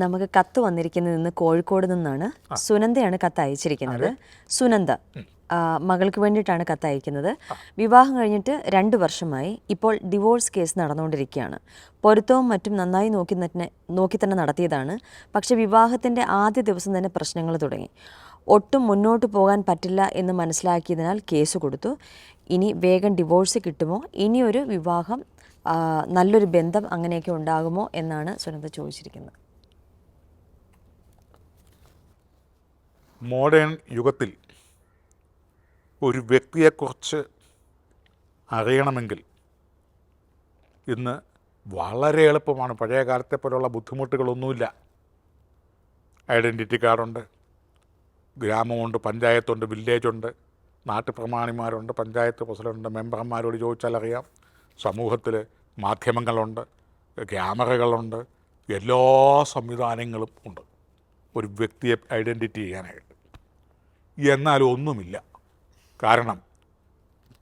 നമുക്ക് കത്ത് വന്നിരിക്കുന്നത് ഇന്ന് കോഴിക്കോട് നിന്നാണ്. സുനന്ദയാണ് കത്ത് അയച്ചിരിക്കുന്നത്. സുനന്ദ മകൾക്ക് വേണ്ടിയിട്ടാണ് കത്ത് അയക്കുന്നത്. വിവാഹം കഴിഞ്ഞിട്ട് 2 വർഷമായി. ഇപ്പോൾ ഡിവോഴ്സ് കേസ് നടന്നുകൊണ്ടിരിക്കുകയാണ്. പൊരുത്തവും മറ്റും നന്നായി നോക്കി തന്നെ നടത്തിയതാണ്. പക്ഷെ വിവാഹത്തിൻ്റെ ആദ്യ ദിവസം തന്നെ പ്രശ്നങ്ങൾ തുടങ്ങി. ഒട്ടും മുന്നോട്ട് പോകാൻ പറ്റില്ല എന്ന് മനസ്സിലാക്കിയതിനാൽ കേസ് കൊടുത്തു. ഇനി വേഗം ഡിവോഴ്സ് കിട്ടുമോ, ഇനിയൊരു വിവാഹം, നല്ലൊരു ബന്ധം അങ്ങനെയൊക്കെ ഉണ്ടാകുമോ എന്നാണ് സുനന്ദ ചോദിച്ചിരിക്കുന്നത്. മോഡേൺ യുഗത്തിൽ ഒരു വ്യക്തിയെക്കുറിച്ച് അറിയണമെങ്കിൽ ഇന്ന് വളരെ എളുപ്പമാണ്. പഴയ കാലത്തെ പോലുള്ള ബുദ്ധിമുട്ടുകളൊന്നുമില്ല. ഐഡൻറ്റിറ്റി കാർഡുണ്ട്, ഗ്രാമമുണ്ട്, പഞ്ചായത്തുണ്ട്, വില്ലേജുണ്ട്, നാട്ടുപ്രമാണിമാരുണ്ട്, പഞ്ചായത്ത് പ്രസിഡന്റ്, മെമ്പർമാരോട് ചോദിച്ചാൽ അറിയാം. സമൂഹത്തിൽ മാധ്യമങ്ങളുണ്ട്, ക്യാമറകളുണ്ട്, എല്ലാ സംവിധാനങ്ങളും ഉണ്ട് ഒരു വ്യക്തിയെ ഐഡൻറ്റിറ്റി ചെയ്യാനായിട്ട്. എന്നാലും ഒന്നുമില്ല. കാരണം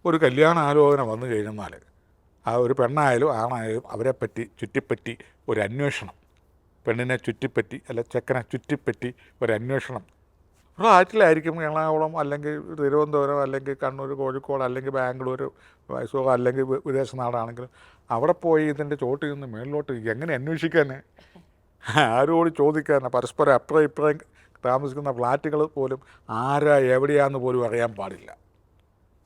ഒരു കല്യാണ ആലോചന വന്നു കഴിഞ്ഞാൽ ആ ഒരു പെണ്ണായാലും ആണായാലും അവരെപ്പറ്റി ചുറ്റിപ്പറ്റി ഒരു അന്വേഷണം, പെണ്ണിനെ ചുറ്റിപ്പറ്റി അല്ല ചെക്കനെ ചുറ്റിപ്പറ്റി ഒരു അന്വേഷണം. ഫ്ലാറ്റിലായിരിക്കും, എറണാകുളം അല്ലെങ്കിൽ തിരുവനന്തപുരം അല്ലെങ്കിൽ കണ്ണൂർ, കോഴിക്കോട് അല്ലെങ്കിൽ ബാംഗ്ലൂർ, മൈസൂർ അല്ലെങ്കിൽ വിദേശ നാടാണെങ്കിലും അവിടെ പോയി ഇതിൻ്റെ ചോട്ടിൽ നിന്ന് മേളിലോട്ട് എങ്ങനെ അന്വേഷിക്കാൻ, ആരോട് ചോദിക്കാൻ? പരസ്പരം അപ്പുറം ഇപ്പുറം താമസിക്കുന്ന ഫ്ലാറ്റുകൾ പോലും ആരാ എവിടെയാണെന്ന് പോലും അറിയാൻ പാടില്ല.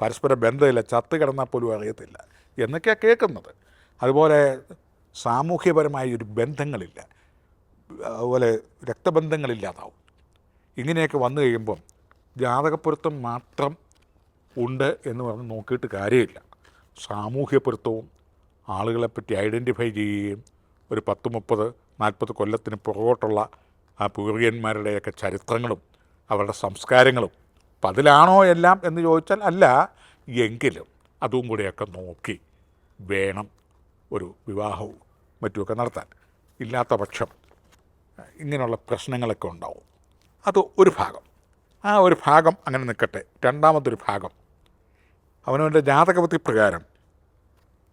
പരസ്പര ബന്ധമില്ല, ചത്ത് കിടന്നാൽ പോലും അറിയത്തില്ല എന്നൊക്കെയാണ് കേൾക്കുന്നത്. അതുപോലെ സാമൂഹ്യപരമായ ഒരു ബന്ധങ്ങളില്ല, അതുപോലെ രക്തബന്ധങ്ങളില്ലാതാവും. ഇങ്ങനെയൊക്കെ വന്നു കഴിയുമ്പം ജാതകപ്പൊരുത്തം മാത്രം ഉണ്ട് എന്ന് പറഞ്ഞ് നോക്കിയിട്ട് കാര്യമില്ല. സാമൂഹ്യപ്പൊരുത്തവും ആളുകളെപ്പറ്റി ഐഡൻറ്റിഫൈ ചെയ്യുകയും ഒരു 10-30-40 കൊല്ലത്തിന് പുറകോട്ടുള്ള ആ പൂർവികന്മാരുടെയൊക്കെ ചരിത്രങ്ങളും അവരുടെ സംസ്കാരങ്ങളും അപ്പം അതിലാണോ എല്ലാം എന്ന് ചോദിച്ചാൽ അല്ല. എങ്കിലും അതും കൂടെയൊക്കെ നോക്കി വേണം ഒരു വിവാഹവും മറ്റുമൊക്കെ നടത്താൻ. ഇല്ലാത്ത പക്ഷം ഇങ്ങനെയുള്ള പ്രശ്നങ്ങളൊക്കെ ഉണ്ടാവും. അത് ഒരു ഭാഗം. ആ ഒരു ഭാഗം അങ്ങനെ നിൽക്കട്ടെ. രണ്ടാമതൊരു ഭാഗം അവനവൻ്റെ ജാതകവൃത്തി പ്രകാരം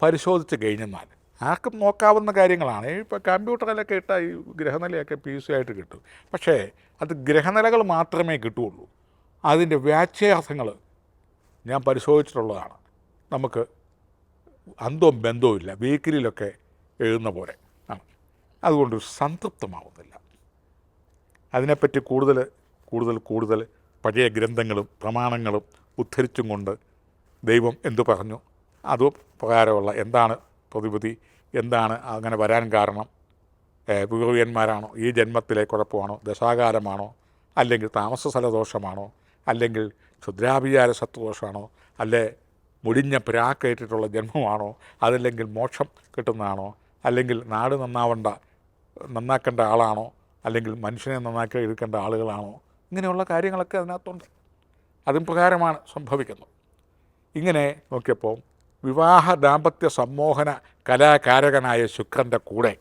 പരിശോധിച്ച് കഴിഞ്ഞെന്നാൽ ആർക്കും നോക്കാവുന്ന കാര്യങ്ങളാണ്. ഇപ്പോൾ കമ്പ്യൂട്ടറിലൊക്കെ ഇട്ടാൽ ഈ ഗ്രഹനിലയൊക്കെ പീസി ആയിട്ട് കിട്ടും. പക്ഷേ അത് ഗ്രഹനിലകൾ മാത്രമേ കിട്ടുകയുള്ളൂ. അതിൻ്റെ വ്യാഖ്യാസങ്ങൾ ഞാൻ പരിശോധിച്ചിട്ടുള്ളതാണ്. നമുക്ക് അന്തവും ബന്ധവും ഇല്ല, വീക്കിലിലൊക്കെ എഴുതുന്ന പോലെ ആണ്. അതുകൊണ്ട് സംതൃപ്തമാവുന്നില്ല. അതിനെപ്പറ്റി കൂടുതൽ പഴയ ഗ്രന്ഥങ്ങളും പ്രമാണങ്ങളും ഉദ്ധരിച്ചും കൊണ്ട് ദൈവം എന്തു പറഞ്ഞു, അത് പ്രകാരമുള്ള എന്താണ് പ്രതിവിധി, എന്താണ് അങ്ങനെ വരാൻ കാരണം, പൂർവികന്മാരാണോ, ഈ ജന്മത്തിലെ കുഴപ്പമാണോ, ദശാകാലമാണോ, അല്ലെങ്കിൽ താമസ സ്ഥലദോഷമാണോ, അല്ലെങ്കിൽ ക്ഷുദ്രാഭിചാര ശത്രുദോഷമാണോ, അല്ലെ മുടിഞ്ഞ പ്രാക്കേറ്റിട്ടുള്ള ജന്മമാണോ, അതല്ലെങ്കിൽ മോക്ഷം കിട്ടുന്നതാണോ, അല്ലെങ്കിൽ നാട് നന്നാക്കേണ്ട ആളാണോ, അല്ലെങ്കിൽ മനുഷ്യനെ നന്നാക്കി എടുക്കേണ്ട ആളുകളാണോ, ഇങ്ങനെയുള്ള കാര്യങ്ങളൊക്കെ അതിനകത്തുണ്ട്. അതും പ്രകാരമാണ് സംഭവിക്കുന്നത്. ഇങ്ങനെ നോക്കിയപ്പോൾ വിവാഹ ദാമ്പത്യ സമ്മോഹന കലാകാരകനായ ശുക്രൻ്റെ കൂടെ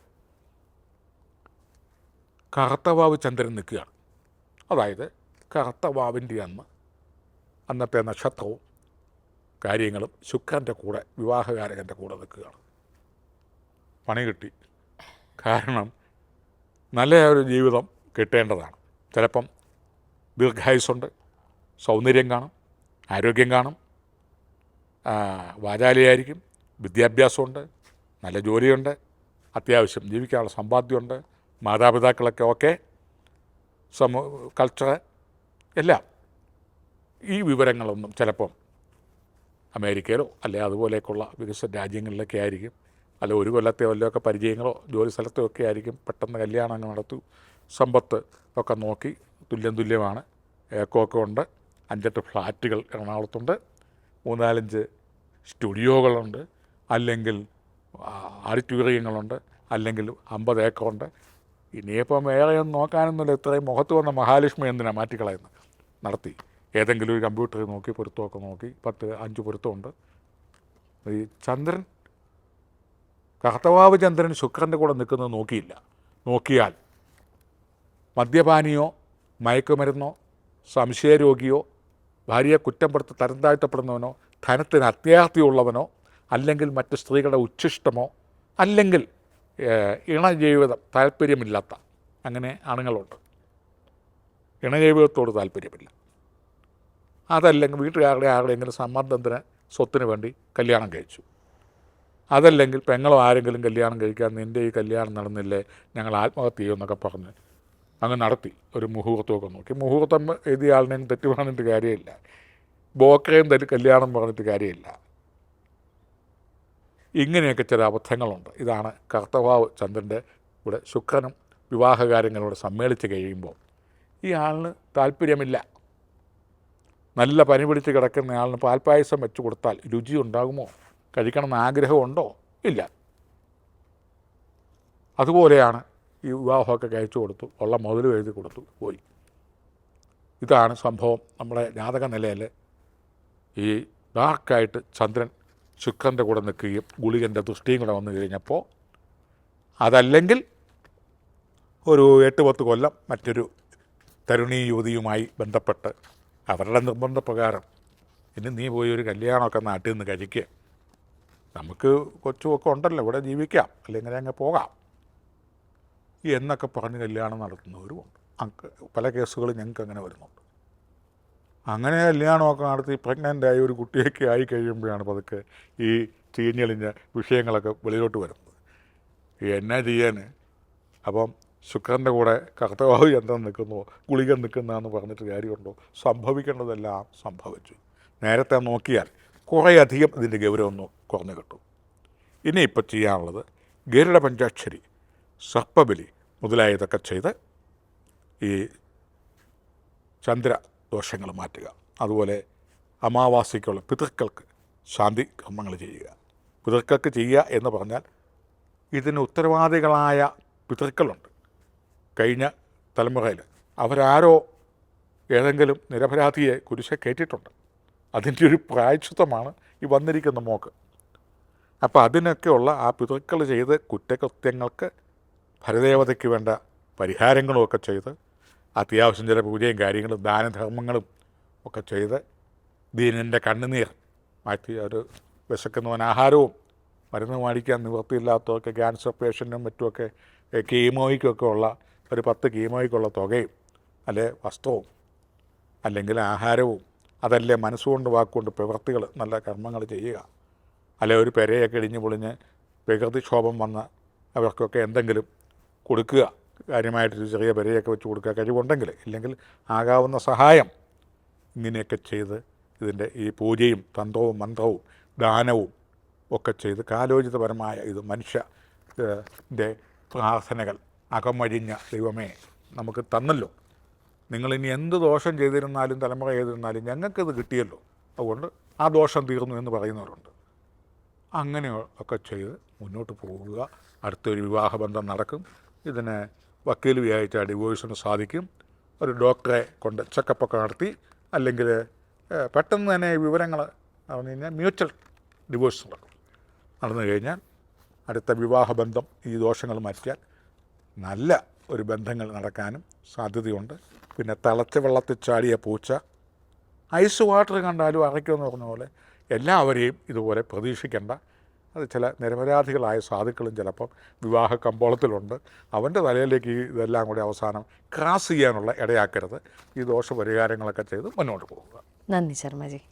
കറുത്തവാവ് ചന്ദ്രൻ നിൽക്കുകയാണ്. അതായത് കറുത്തവാവിൻ്റെ അന്നത്തെ നക്ഷത്രവും കാര്യങ്ങളും ശുക്രൻ്റെ കൂടെ, വിവാഹകാരകൻ്റെ കൂടെ നിൽക്കുകയാണ്. പണി കിട്ടി. കാരണം നല്ല ഒരു ജീവിതം കിട്ടേണ്ടതാണ്. ചിലപ്പം ദീർഘായുസ്സുണ്ട്, സൗന്ദര്യം കാണും, ആരോഗ്യം കാണും, വാചാലിയായിരിക്കും, വിദ്യാഭ്യാസമുണ്ട്, നല്ല ജോലിയുണ്ട്, അത്യാവശ്യം ജീവിക്കാനുള്ള സമ്പാദ്യമുണ്ട്, മാതാപിതാക്കളൊക്കെ ഓക്കെ, കൾച്ചർ എല്ലാം. ഈ വിവരങ്ങളൊന്നും ചിലപ്പം അമേരിക്കയിലോ അല്ലെ അതുപോലെയൊക്കെയുള്ള വികസിത രാജ്യങ്ങളിലൊക്കെ ആയിരിക്കും, അല്ല ഒരു കൊല്ലത്തെ വല്ലതൊക്കെ പരിചയങ്ങളോ ജോലി സ്ഥലത്തോ ഒക്കെ ആയിരിക്കും. പെട്ടെന്ന് കല്യാണം നടത്തു, സമ്പത്ത് ഒക്കെ നോക്കി തുല്യമാണ്. ഏക്കമൊക്കെ ഉണ്ട്, 5-8 ഫ്ലാറ്റുകൾ എറണാകുളത്തുണ്ട്, 3-4 സ്റ്റുഡിയോകളുണ്ട്, അല്ലെങ്കിൽ ഓഡിറ്റോറിയങ്ങളുണ്ട്, അല്ലെങ്കിൽ 50 ഏക്കറുണ്ട്. ഇനിയിപ്പം വേറെയൊന്നും നോക്കാനൊന്നുമില്ല. ഇത്രയും മുഖത്ത് വന്ന മഹാലക്ഷ്മി എന്തിനാണ് മാറ്റിക്കളയുന്നത്? നടത്തി ഏതെങ്കിലും ഒരു കമ്പ്യൂട്ടറിൽ നോക്കി പൊരുത്തമൊക്കെ നോക്കി 5 പൊരുത്തമുണ്ട്. ഈ ചന്ദ്രൻ, കർത്തവാവ് ചന്ദ്രൻ ശുക്രൻ്റെ കൂടെ നിൽക്കുന്നത് നോക്കിയാൽ മദ്യപാനിയോ മയക്കുമരുന്നോ സംശയരോഗിയോ ഭാര്യയെ കുറ്റപ്പെടുത്തി തരം താഴ്ത്തപ്പെടുന്നവനോ ധനത്തിന് അത്യാർത്തിയുള്ളവനോ അല്ലെങ്കിൽ മറ്റ് സ്ത്രീകളുടെ ഉച്ഛിഷ്ടമോ അല്ലെങ്കിൽ ഇണജീവിതം താല്പര്യമില്ലാത്ത അങ്ങനെ ആണുങ്ങളുണ്ട്. ഇണജീവിതത്തോട് താല്പര്യമില്ല. അതല്ലെങ്കിൽ വീട്ടുകാരുടെ ആരുടെയെങ്കിലും സമ്മർദ്ദത്തിന് സ്വത്തിന് വേണ്ടി കല്യാണം കഴിച്ചു. അതല്ലെങ്കിൽ പെങ്ങളോ ആരെങ്കിലും കല്യാണം കഴിക്കാൻ നിൻ്റെ ഈ കല്യാണം നടന്നില്ലേ ഞങ്ങൾ ആത്മഹത്യ ചെയ്യുമെന്നൊക്കെ പറഞ്ഞ് അങ്ങ് നടത്തി. ഒരു മുഹൂർത്തമൊക്കെ നോക്കി. മുഹൂർത്തം എഴുതിയ ആളിനെയും തെറ്റ് പറഞ്ഞിട്ട് കാര്യമില്ല. ബോക്കയും തെറ്റ് കല്യാണം പറഞ്ഞിട്ട് കാര്യമില്ല. ഇങ്ങനെയൊക്കെ ചില അബദ്ധങ്ങളുണ്ട്. ഇതാണ് കർത്തവാവ് ചന്ദ്രൻ്റെ ഇവിടെ ശുക്രനും വിവാഹകാര്യങ്ങളോട് സമ്മേളിച്ച് കഴിയുമ്പോൾ ഈ ആളിന് താല്പര്യമില്ല. നല്ല പനി പിടിച്ച് കിടക്കുന്ന ആളിന് പാൽപ്പായസം വെച്ച് കൊടുത്താൽ രുചി ഉണ്ടാകുമോ? കഴിക്കണമെന്ന് ആഗ്രഹമുണ്ടോ? ഇല്ല. അതുപോലെയാണ് ഈ വിവാഹമൊക്കെ കഴിച്ചു കൊടുത്തു, ഉള്ള മുതൽ എഴുതി കൊടുത്തു, പോയി. ഇതാണ് സംഭവം. നമ്മുടെ ജാതക നിലയിൽ ഈ ഡാർക്കായിട്ട് ചന്ദ്രൻ ശുക്രൻ്റെ കൂടെ നിൽക്കുകയും ഗുളികൻ്റെ ദൃഷ്ടിയും കൂടെ വന്നു കഴിഞ്ഞപ്പോൾ, അതല്ലെങ്കിൽ ഒരു 8-10 കൊല്ലം മറ്റൊരു തരുണീ യുവതിയുമായി ബന്ധപ്പെട്ട് അവരുടെ നിർബന്ധപ്രകാരം ഇനി നീ പോയി ഒരു കല്യാണമൊക്കെ നാട്ടിൽ നിന്ന് കഴിക്കുക, നമുക്ക് കൊച്ചുമൊക്കെ ഉണ്ടല്ലോ, ഇവിടെ ജീവിക്കാം, അല്ലെങ്കിൽ അങ്ങ് പോകാം എന്നൊക്കെ പറഞ്ഞ് കല്യാണം നടത്തുന്നവരുമുണ്ട്. പല കേസുകളും ഞങ്ങൾക്ക് അങ്ങനെ വരുന്നുണ്ട്. അങ്ങനെ കല്യാണമൊക്കെ നടത്തി പ്രഗ്നൻ്റായി ഒരു കുട്ടിയൊക്കെ ആയി കഴിയുമ്പോഴാണ് പതുക്കെ ഈ ചീഞ്ഞളിഞ്ഞ വിഷയങ്ങളൊക്കെ വെളിയിലോട്ട് വരുന്നത്. എന്നാ ചെയ്യാൻ? അപ്പം ശുക്രൻ്റെ കൂടെ കർത്തവാവ് ചന്ദ്രൻ നിൽക്കുന്നോ ഗുളികൻ നിൽക്കുന്നതെന്ന് പറഞ്ഞിട്ട് കാര്യമുണ്ടോ? സംഭവിക്കേണ്ടതെല്ലാം സംഭവിച്ചു. നേരത്തെ നോക്കിയാൽ കുറേയധികം ഇതിൻ്റെ ഗൗരവം കുറഞ്ഞു കിട്ടും. ഇനിയിപ്പോൾ ചെയ്യാനുള്ളത് ഗരുഡ പഞ്ചാക്ഷരി, സർപ്പബലി മുതലായതൊക്കെ ചെയ്ത് ഈ ചന്ദ്രദോഷങ്ങൾ മാറ്റുക. അതുപോലെ അമാവാസിക്കുള്ള പിതൃക്കൾക്ക് ശാന്തി കർമ്മങ്ങൾ ചെയ്യുക. പിതൃക്കൾക്ക് ചെയ്യുക എന്ന് പറഞ്ഞാൽ ഇതിന് ഉത്തരവാദികളായ പിതൃക്കളുണ്ട് കഴിഞ്ഞ തലമുറയിൽ. അവരാരോ ഏതെങ്കിലും നിരപരാധിയെ കുരിശെ കയറ്റിയിട്ടുണ്ട്. അതിൻ്റെ ഒരു പ്രായശ്ചിത്തമാണ് ഈ വന്നിരിക്കുന്ന മോക്ക്. അപ്പോൾ അതിനൊക്കെയുള്ള ആ പിതൃക്കൾ ചെയ്ത് കുറ്റകൃത്യങ്ങൾക്ക് ഭരദേവതയ്ക്ക് വേണ്ട പരിഹാരങ്ങളുമൊക്കെ ചെയ്ത് അത്യാവശ്യം ചില പൂജയും കാര്യങ്ങളും ദാനധർമ്മങ്ങളും ഒക്കെ ചെയ്ത് ദീനൻ്റെ കണ്ണുനീർ മാറ്റി, ഒരു വിശക്കുന്നവൻ ആഹാരവും മരുന്ന് മേടിക്കാൻ നിവൃത്തിയില്ലാത്തവർക്ക് ക്യാൻസർ പേഷ്യൻറ്റും മറ്റുമൊക്കെ കീമോയ്ക്കൊക്കെ ഉള്ള ഒരു 10 കീമോയ്ക്കുള്ള തുകയും അല്ലെ വസ്ത്രവും അല്ലെങ്കിൽ ആഹാരവും അതല്ലേ മനസ്സുകൊണ്ട് വാക്കുകൊണ്ട് പ്രവൃത്തികൾ നല്ല കർമ്മങ്ങൾ ചെയ്യുക. അല്ലെ ഒരു പെരയൊക്കെ ഇടിഞ്ഞ് പൊളിഞ്ഞ് പ്രകൃതിക്ഷോഭം വന്ന അവർക്കൊക്കെ എന്തെങ്കിലും കൊടുക്കുക, കാര്യമായിട്ടൊരു ചെറിയ പെരയൊക്കെ വെച്ച് കൊടുക്കുക കഴിവുണ്ടെങ്കിൽ, ഇല്ലെങ്കിൽ ആകാവുന്ന സഹായം ഇങ്ങനെയൊക്കെ ചെയ്ത് ഇതിൻ്റെ ഈ പൂജയും തന്ത്രവും മന്ത്രവും ദാനവും ഒക്കെ ചെയ്ത് കാലോചിതപരമായ ഇത് മനുഷ്യൻ്റെ പ്രാർത്ഥനകൾ അകമഴിഞ്ഞ ദൈവമേ നമുക്ക് തന്നല്ലോ, നിങ്ങളിനി എന്ത് ദോഷം ചെയ്തിരുന്നാലും തലമുറ ചെയ്തിരുന്നാലും ഞങ്ങൾക്കിത് കിട്ടിയല്ലോ, അതുകൊണ്ട് ആ ദോഷം തീർന്നു എന്ന് പറയുന്നവരുണ്ട്. അങ്ങനെ ഒക്കെ ചെയ്ത് മുന്നോട്ട് പോവുക. അടുത്തൊരു വിവാഹബന്ധം നടക്കും. ഇതിന് വക്കീൽ വിചാരിച്ചാൽ ഡിവോഴ്സിന് സാധിക്കും. ഒരു ഡോക്ടറെ കൊണ്ട് ചെക്കപ്പൊക്കെ നടത്തി, അല്ലെങ്കിൽ പെട്ടെന്ന് തന്നെ വിവരങ്ങൾ പറഞ്ഞു കഴിഞ്ഞാൽ മ്യൂച്വൽ ഡിവോഴ്സ് നടന്നു കഴിഞ്ഞാൽ അടുത്ത വിവാഹബന്ധം ഈ ദോഷങ്ങൾ മാറ്റിയാൽ നല്ല ഒരു ബന്ധങ്ങൾ നടക്കാനും സാധ്യതയുണ്ട്. പിന്നെ തിളച്ച വെള്ളത്തിൽ ചാടിയ പൂച്ച ഐസ് വാട്ടർ കണ്ടാലും അറയ്ക്കുമെന്ന് പറഞ്ഞ പോലെ എല്ലാവരെയും ഇതുപോലെ പ്രതീക്ഷിക്കേണ്ട. അത് ചില നിരപരാധികളായ സാധുക്കളും ചിലപ്പം വിവാഹ കമ്പോളത്തിലുണ്ട്. അവൻ്റെ തലയിലേക്ക് ഇതെല്ലാം കൂടി അവസാനം ക്രാസ് ചെയ്യാനുള്ള ഇടയാക്കരുത്. ഈ ദോഷപരിഹാരങ്ങളൊക്കെ ചെയ്ത് മുന്നോട്ട് പോവുക. നന്ദി ശർമ്മജി.